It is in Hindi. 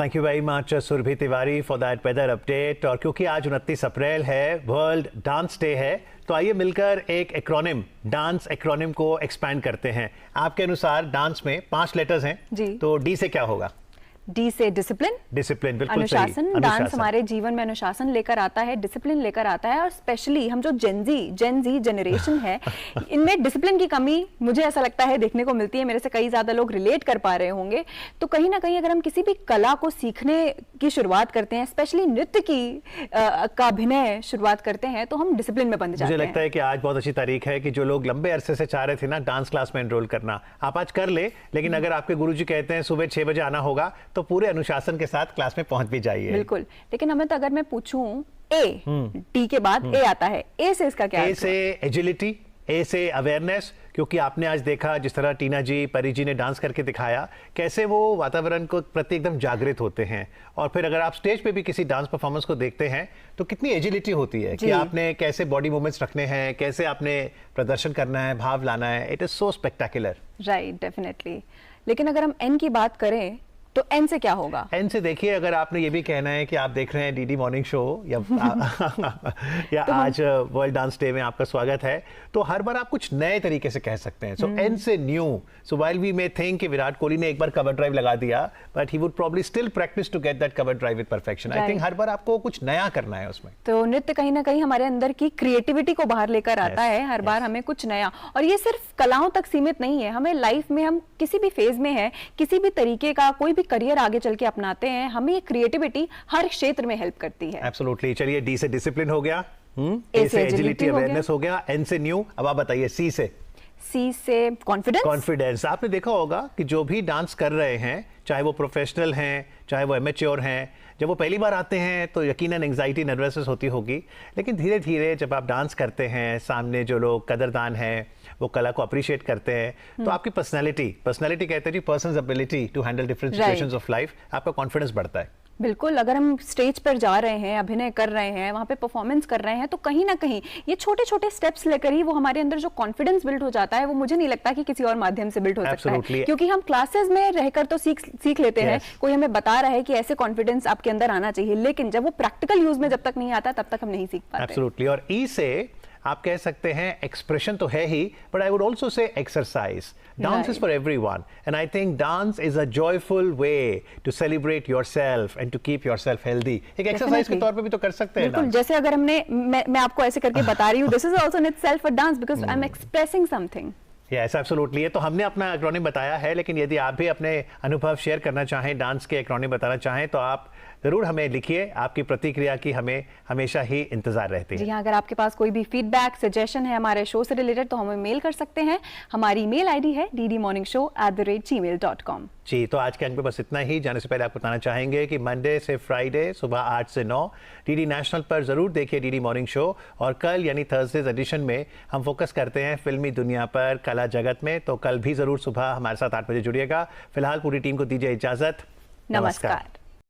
Thank you very much Surabhi Tiwari for that weather update. और क्योंकि आज 29 अप्रैल है, वर्ल्ड डांस डे है, तो आइए मिलकर एक एक्रोनिम, डांस एक्रोनिम को एक्सपैंड करते हैं। आपके अनुसार डांस में 5 लेटर्स हैं जी, तो डी से क्या होगा? डी से डिसिप्लिन। डिसिप्लिन, बिल्कुल अनुशासन। डांस हमारे जीवन में अनुशासन लेकर आता है, डिसिप्लिन लेकर आता है। और स्पेशली हम जो जेनजी जनरेशन है, इनमें डिसिप्लिन की कमी मुझे ऐसा लगता है देखने को मिलती है। मेरे से कई ज्यादा लोग रिलेट कर पा रहे होंगे। तो कहीं ना कहीं अगर हम किसी भी कला को सीखने की शुरुआत करते हैं, स्पेशली नृत्य की का अभिनय शुरुआत करते हैं, तो हम डिसिप्लिन में बंध जाते हैं। मुझे लगता है कि आज बहुत अच्छी तारीख है कि जो लोग लंबे अरसे से चाह रहे थे ना डांस क्लास में एनरोल करना, आप आज कर ले। लेकिन अगर आपके गुरुजी कहते हैं सुबह 6 बजे आना होगा, तो पूरे अनुशासन के साथ क्लास में पहुंच भी जाइए। बिल्कुल। लेकिन अमित, अगर मैं पूछूं ए, टी के बाद ए आता है, ए से इसका क्या? ए से एजिलिटी, ए से अवेयरनेस, क्योंकि आपने आज देखा जिस तरह टीना जी, परी जी ने डांस करके दिखाया, कैसे वो वातावरण को प्रति एकदम जागृत होते हैं। और फिर अगर आप स्टेज पे भी किसी डांस परफॉर्मेंस को देखते हैं तो कितनी एजिलिटी होती है कि आपने कैसे बॉडी मूवमेंट्स रखने हैं, कैसे आपने प्रदर्शन करना है, भाव लाना है। It is so spectacular. Right, definitely. लेकिन अगर हम एन की बात करें तो एन से क्या होगा? एन से देखिए, अगर आपने ये भी कहना है कि आप देख रहे हैं डीडी मॉर्निंग शो या तो आज वर्ल्ड डांस डे में आपका स्वागत है, तो हर बार आप कुछ नए तरीके से कह सकते हैं। सो एन से new. So while we may think कि विराट कोहली ने एक बार कवर ड्राइव लगा दिया, but he would probably still practice to get that cover drive with perfection. I think हर बार आपको कुछ नया करना है उसमें। तो नृत्य कहीं ना कहीं हमारे अंदर की क्रिएटिविटी को बाहर लेकर आता है। हर बार हमें कुछ नया, और ये सिर्फ कलाओं तक सीमित नहीं है। हमें लाइफ में, हम किसी भी फेज में है, किसी भी तरीके का कोई भी करियर आगे चल के अपनाते हैं, हमें ये क्रिएटिविटी हर क्षेत्र में हेल्प करती है। एब्सोल्युटली। चलिए, डी से डिसिप्लिन हो गया, ए से एजिलिटी अवेयरनेस हो गया, एन से न्यू। अब आप बताइए सी से। सी से कॉन्फिडेंस। कॉन्फिडेंस। आपने देखा होगा कि जो भी डांस कर रहे हैं, चाहे वो प्रोफेशनल हैं, चाहे वो एमेच्योर हैं, जब वो पहली बार आते हैं तो यकीनन एंग्जाइटी, नर्वसनेस होती होगी। लेकिन धीरे धीरे जब आप डांस करते हैं, सामने जो लोग कदरदान हैं वो कला को अप्रिशिएट करते हैं, तो आपकी पर्सनैलिटी कहते हैं जी, person's ability to handle different situations of life, आपका कॉन्फिडेंस बढ़ता है। बिल्कुल। अगर हम स्टेज पर जा रहे हैं, अभिनय कर रहे हैं, वहां पे परफॉर्मेंस कर रहे हैं, तो कहीं ना कहीं ये छोटे छोटे स्टेप्स लेकर ही वो हमारे अंदर जो कॉन्फिडेंस बिल्ड हो जाता है, वो मुझे नहीं लगता कि किसी और माध्यम से बिल्ड हो सकता है। क्योंकि हम क्लासेस में रहकर तो सीख लेते हैं, कोई हमें बता रहा है कि ऐसे कॉन्फिडेंस आपके अंदर आना चाहिए, लेकिन जब वो प्रैक्टिकल यूज में जब तक नहीं आता, तब तक हम नहीं सीख पाते। एब्सोल्युटली। और ई से आप कह सकते हैं एक्सप्रेशन तो है ही, but I would also say exercise. Dance is for everyone, and I think dance is a joyful way to celebrate yourself and to keep yourself healthy. एक एक्सरसाइज के तौर पे भी तो कर सकते हैं। बिल्कुल। जैसे अगर मैं आपको ऐसे करके बता रही हूँ, this is also in itself a dance because I'm expressing something. Yes, absolutely। ये तो हमने अपना एक्रोनिम बताया है, लेकिन यदि आप भी अपने अनुभव शेयर करना चाहें, डांस के एक्रोनिम बताना चाहें, तो आप जरूर हमें लिखिए। आपकी प्रतिक्रिया की हमें हमेशा ही इंतजार रहती है। जी हाँ, अगर आपके पास कोई भी फीडबैक, सजेशन है हमारे शो से रिलेटेड, तो हमें मेल कर सकते हैं। हमारी मेल आईडी है ddmorningshow@gmail.com। जी, तो आज के अंक में बस इतना ही। जाने से पहले आपको बताना चाहेंगे कि मंडे से फ्राइडे सुबह 8 से 9 डीडी नेशनल पर जरूर देखिए डीडी मॉर्निंग शो। और कल यानी थर्सडेज एडिशन में हम फोकस करते हैं फिल्मी दुनिया पर, कला जगत में। तो कल भी जरूर सुबह हमारे साथ 8 बजे जुड़िएगा। फिलहाल पूरी टीम को दीजिए इजाजत। नमस्कार।